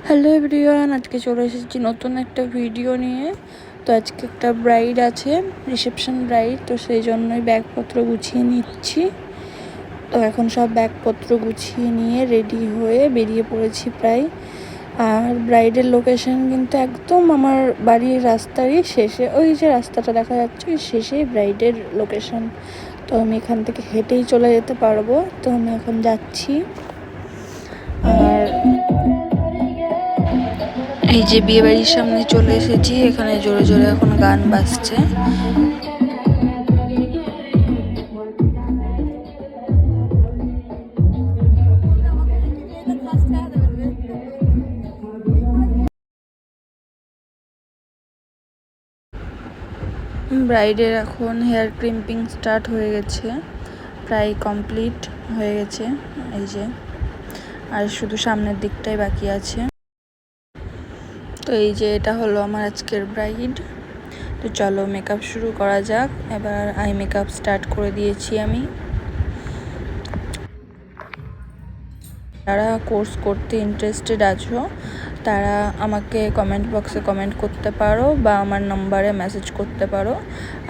Hello everyone, আজকে চলে এসেছি নতুন একটা ভিডিও নিয়ে। তো আজকে একটা ব্রাইড আছে, রিসেপশন ব্রাইড, তো সেই জন্যই ব্যাগপত্র গুছিয়ে নিচ্ছি। তো এখন সব ব্যাগপত্র গুছিয়ে নিয়ে রেডি হয়ে বেরিয়ে পড়েছি প্রায়। আর ব্রাইডের লোকেশন কিন্তু একদম আমার বাড়ির রাস্তারই শেষে, ওই যে রাস্তাটা দেখা যাচ্ছে ওই শেষেই ব্রাইডের লোকেশন। তো আমি এখান থেকে হেঁটেই চলে যেতে পারবো। তো আমি এখন যাচ্ছি। আর এই যে বিয়ে বাড়ির সামনে চলে এসেছি, এখানে জোরে জোরে এখন গান বাজছে। ব্রাইডের এখন হেয়ার ক্রিম্পিং স্টার্ট হয়ে গেছে, প্রায় কমপ্লিট হয়ে গেছে এই যে, আর শুধু সামনের দিকটাই বাকি আছে। তো এই যে এটা হলো আমার আজকের ব্রাইড। তো চলো মেকআপ শুরু করা যাক। এবার আই মেকআপ স্টার্ট করে দিয়েছি আমি। যারা কোর্স করতে ইন্টারেস্টেড আছো তারা আমাকে কমেন্ট বক্সে কমেন্ট করতে পারো বা আমার নাম্বারে মেসেজ করতে পারো।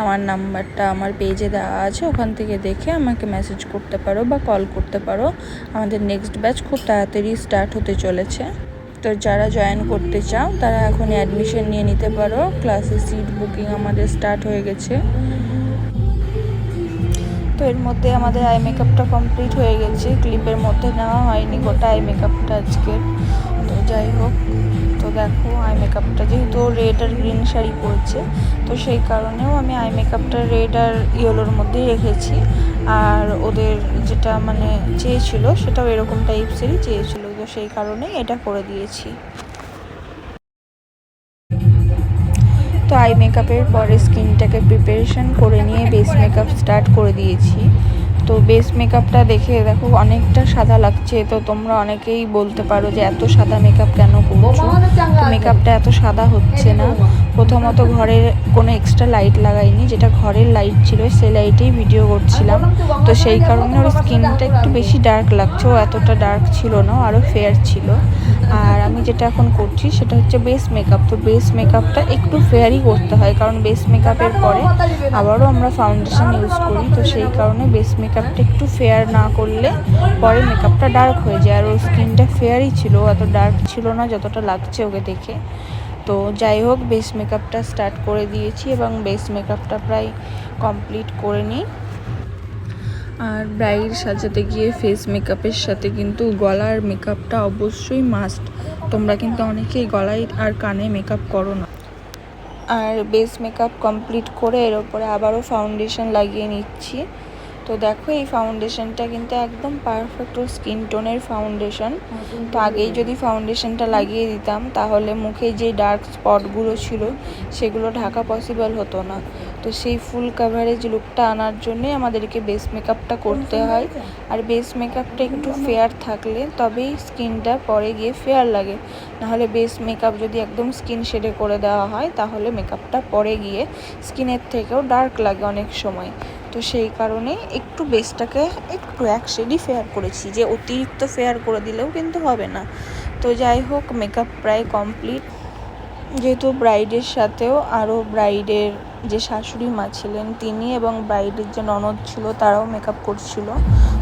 আমার নাম্বারটা আমার পেজে দেওয়া আছে, ওখান থেকে দেখে আমাকে মেসেজ করতে পারো বা কল করতে পারো। আমাদের নেক্সট ব্যাচ খুব তাড়াতাড়ি স্টার্ট হতে চলেছে। তো যারা জয়েন করতে চাও তারা এখন অ্যাডমিশন নিয়ে নিতে পারো। ক্লাসে সিট বুকিং আমাদের স্টার্ট হয়ে গেছে। তো এর মধ্যে আমাদের আই মেকআপটা কমপ্লিট হয়ে গেছে, ক্লিপের মধ্যে নেওয়া হয়নি গোটা আই মেকআপটা আজকে। তো যাই হোক, তো দেখো আই মেকআপটা যেহেতু রেড আর গ্রিন শাড়ি পরেছে, তো সেই কারণেও আমি আই মেকআপটা রেড আর ইয়েলোর মধ্যেই রেখেছি। আর ওদের যেটা মানে চেয়েছিল সেটাও এরকম টাইপসেরই চেয়েছিল, তো সেই কারণেই এটা করে দিয়েছি। তো আই মেকআপের পরে স্কিনটাকে প্রিপারেশন করে নিয়ে বেস মেকআপ স্টার্ট করে দিয়েছি। তো বেস মেকআপটা দেখে দেখো অনেকটা সাদা লাগছে, তো তোমরা অনেকেই বলতে পারো যে এত সাদা মেকআপ কেন করছো। তো মেকআপটা এত সাদা হচ্ছে না। প্রথমত ঘরের কোনো এক্সট্রা লাইট লাগাইনি, যেটা ঘরের লাইট ছিল সেই লাইটেই ভিডিও করছিলাম। তো সেই কারণে ওর স্কিনটা একটু বেশি ডার্ক লাগছে, ও এতটা ডার্ক ছিল না, আরও ফেয়ার ছিল। আর আমি যেটা এখন করছি সেটা হচ্ছে বেস মেকআপ। তো বেস মেকআপটা একটু ফেয়ারই করতে হয়, কারণ বেস মেকআপের পরে আবারও আমরা ফাউন্ডেশন ইউজ করি। তো সেই কারণে বেস মেকআপটা একটু ফেয়ার না করলে পরে মেকআপটা ডার্ক হয়ে যায়। আর ওর স্কিনটা ফেয়ারই ছিল, এত ডার্ক ছিল না যতটা লাগছে ওকে দেখে। তো যাই হোক, বেস মেকআপটা স্টার্ট করে দিয়েছি এবং বেস মেকআপটা প্রায় কমপ্লিট করে নিই। আর ব্রাইড সাজাতে গিয়ে ফেস মেকআপের সাথে কিন্তু গলার মেকআপটা অবশ্যই মাস্ট। তোমরা কিন্তু অনেকেই গলায় আর কানে মেকআপ করো না। আর বেস মেকআপ কমপ্লিট করে এর ওপরে আবারও ফাউন্ডেশন লাগিয়ে নিচ্ছি। তো দেখো এই ফাউন্ডেশনটা কিন্তু একদম পারফেক্ট ও স্কিন টোনের ফাউন্ডেশন। তো আগেই যদি ফাউন্ডেশনটা লাগিয়ে দিতাম তাহলে মুখে যে ডার্ক স্পটগুলো ছিল সেগুলো ঢাকা পসিবল হতো না। তো সেই ফুল কাভারেজ লুকটা আনার জন্যে আমাদেরকে বেস মেকআপটা করতে হয়। আর বেস মেকআপটা একটু ফেয়ার থাকলে তবেই স্কিনটা পরে গিয়ে ফেয়ার লাগে। নাহলে বেস মেকআপ যদি একদম স্কিন শেডে করে দেওয়া হয় তাহলে মেকআপটা পরে গিয়ে স্কিনের থেকেও ডার্ক লাগে অনেক সময়। তো সেই কারণে একটু বেসটাকে একটু এক শেডই ফেয়ার করেছি, যে অতিরিক্ত ফেয়ার করে দিলেও কিন্তু হবে না। তো যাই হোক, মেকআপ প্রায় কমপ্লিট। যেহেতু ব্রাইডের সাথেও আরও ব্রাইডের যে শাশুড়ি মা ছিলেন তিনি এবং ব্রাইডের যে ননদ ছিল তারাও মেকআপ করছিল।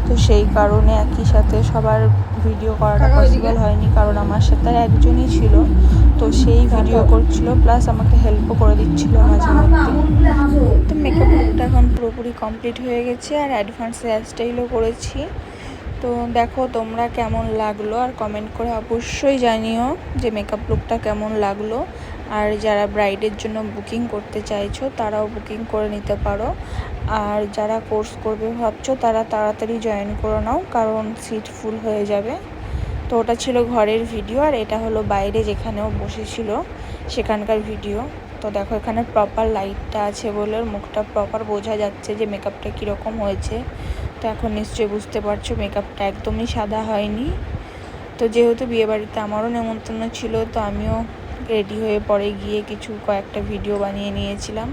তো সেই কারণে একই সাথে সবার ভিডিও করাটা পসিবল হয়নি, কারণ আমার সাথে আর একজনই ছিল। তো সেই ভিডিও করছিল প্লাস আমাকে হেল্পও করে দিচ্ছিল মাঝে মধ্যে। তো মেকআপ লুকটা এখন পুরোপুরি কমপ্লিট হয়ে গেছে আর অ্যাডভান্স হেয়ারস্টাইলও করেছি। তো দেখো তোমরা কেমন লাগলো, আর কমেন্ট করে অবশ্যই জানিও যে মেকআপ লুকটা কেমন লাগলো। আর যারা ব্রাইডের জন্য বুকিং করতে চাইছো তারাও বুকিং করে নিতে পারো। আর যারা কোর্স করবে ভাবছো তারা তাড়াতাড়ি জয়েন করে নাও, কারণ সিট ফুল হয়ে যাবে। তো ওটা ছিল ঘরের ভিডিও, আর এটা হলো বাইরে যেখানেও বসেছিল সেখানকার ভিডিও। তো দেখো এখানে প্রপার লাইটটা আছে বলে ওর মুখটা প্রপার বোঝা যাচ্ছে যে মেকআপটা কীরকম হয়েছে। তো এখন নিশ্চয়ই বুঝতে পারছো মেকআপটা একদমই সাদা হয়নি। তো যেহেতু বিয়েবাড়িতে আমারও নেমন্তন্ন ছিল, তো আমিও রেডি হয়ে পরে গিয়ে কয়েকটা ভিডিও বানিয়ে নিয়েছিলাম।